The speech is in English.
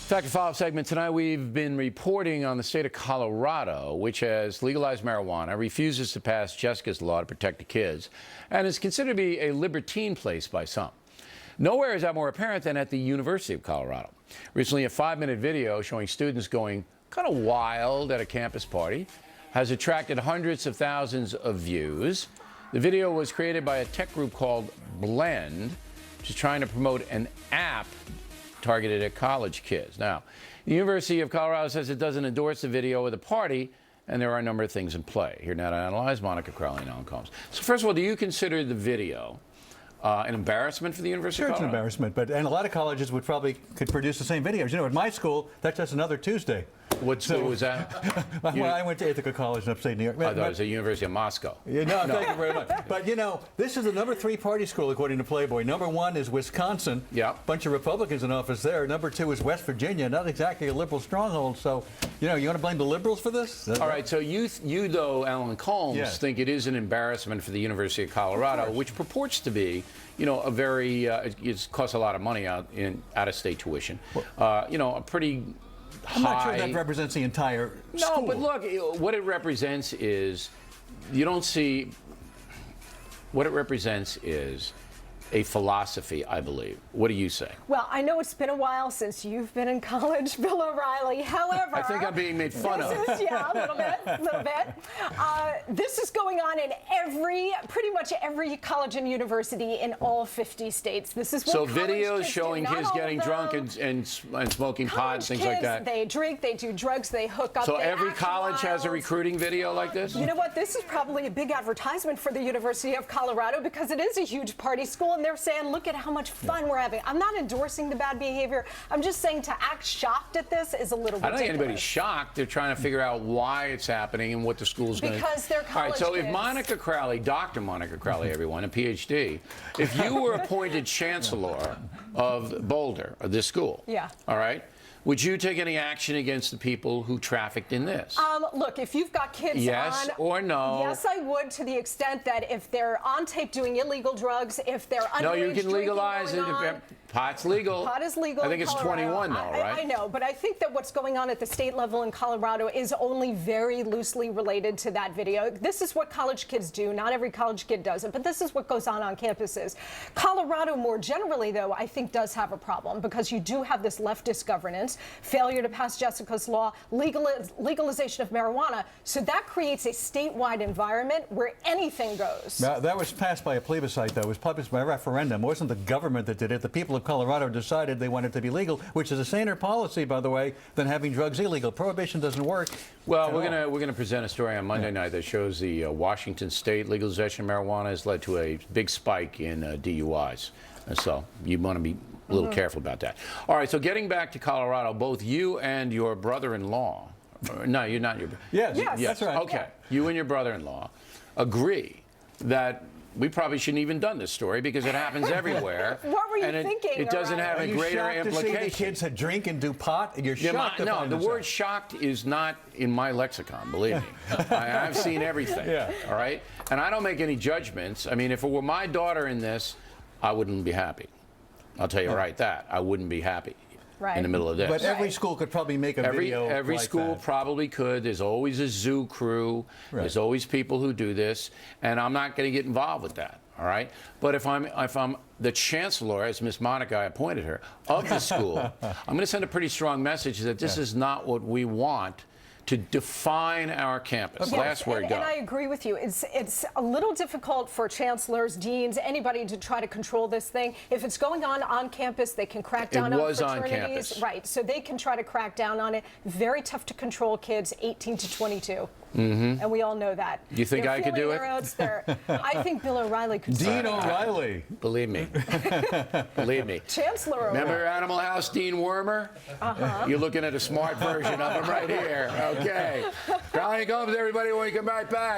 Factor Follow-up segment tonight. We've been reporting on the state of Colorado, which has legalized marijuana, refuses to pass Jessica's law to protect the kids, and is considered to be a libertine place by some. Nowhere is that more apparent than at the University of Colorado. Recently, a 5-minute video showing students going kind of wild at a campus party has attracted hundreds of thousands of views. The video was created by a tech group called Blend, which is trying to promote an app targeted at college kids. Now, the University of Colorado says it doesn't endorse the video or the party, and there are a number of things in play. Here now to analyze, Monica Crowley and Alan Combs. So first of all, do you consider the video an embarrassment for the University of Colorado? Sure, it's an embarrassment, and a lot of colleges could produce the same videos. You know, at my school, that's just another Tuesday. What school was that? Well, I went to Ithaca College in upstate New York. I thought it was the University of Moscow. Yeah, no, thank you very much. But, you know, this is the number 3 party school, according to Playboy. Number 1 is Wisconsin. Yeah. Bunch of Republicans in office there. Number 2 is West Virginia. Not exactly a liberal stronghold. So, you know, you want to blame the liberals for this? All right. So you though, Alan Combs, think it is an embarrassment for the University of Colorado, which purports to be, you know, a very, it costs a lot of money out-of-state tuition. You know, a pretty I'm not sure that represents the entire school. No, but look, what it represents is, you don't see, what it represents is a philosophy, I believe. What do you say? Well, I know it's been a while since you've been in college, Bill O'Reilly. However, I think I'm being made fun of. Yeah, a little bit. This is going on in pretty much every college and university in all 50 states. This is what so videos showing kids getting drunk and smoking pot and things like that. They drink, they do drugs, they hook up. So every college has a recruiting video like this? You know what? This is probably a big advertisement for the University of Colorado because it is a huge party school. And they're saying, look at how much fun we're having. I'm not endorsing the bad behavior. I'm just saying to act shocked at this is a little ridiculous. I don't think anybody's shocked. They're trying to figure out why it's happening and what the school's going to do. Because they're college All right, so kids. If Monica Crowley, Dr. Monica Crowley, everyone, a PhD, if you were appointed chancellor of Boulder, of this school, all right, would you take any action against the people who trafficked in this? Look, if you've got kids yes or no? Yes, I would, to the extent that if they're on tape doing illegal drugs, if they're underage. No, you can legalize it. Pot's legal. Pot is legal. I think it's 21 though, right? I know, but I think that what's going on at the state level in Colorado is only very loosely related to that video. This is what college kids do. Not every college kid does it, but this is what goes on campuses. Colorado, more generally, though, I think does have a problem because you do have this leftist governance, failure to pass Jessica's law, legalization of marijuana. So that creates a statewide environment where anything goes. Now, that was passed by a plebiscite, though. It was published by a referendum. It wasn't the government that did it. The people of Colorado decided they wanted it to be legal, which is a saner policy, by the way, than having drugs illegal. Prohibition doesn't work. Well, we're gonna present a story on Monday night that shows the Washington State legalization of marijuana has led to a big spike in DUIs. So you want to be a little careful about that. All right, so getting back to Colorado, both you and your brother-in-law, no, you're not your. Yes, yes, that's right. Okay, you and your brother-in-law agree that we probably shouldn't even done this story because it happens everywhere. What were you thinking? It doesn't have a greater implication. To see the kids that drink and do pot? You're shocked. No, the word shocked is not in my lexicon, believe me. I've seen everything. All right? And I don't make any judgments. I mean, if it were my daughter in this, I wouldn't be happy. I'll tell you right that. I wouldn't be happy. In the middle of this. But every school could probably make a video Every like school that. probably could. There's always a zoo crew. There's always people who do this, and I'm not going to get involved with that. All right. But if I'm the chancellor, as Miss Monica, I appointed her, of the school, I'm going to send a pretty strong message that this is not what we want to define our campus. Yes, Last word, go. And I agree with you. It's a little difficult for chancellors, deans, anybody to try to control this thing. If it's going on campus, they can crack down on fraternities. On campus. Right, so they can try to crack down on it. Very tough to control kids 18 to 22. And we all know that. You think I could do it? I think Bill O'Reilly could do it. Dean O'Reilly. Believe me. Believe me. Chancellor O'Reilly. Remember Animal House Dean Wormer? You're looking at a smart version of him right here. Okay. Crowley Combs, everybody, when we come right back.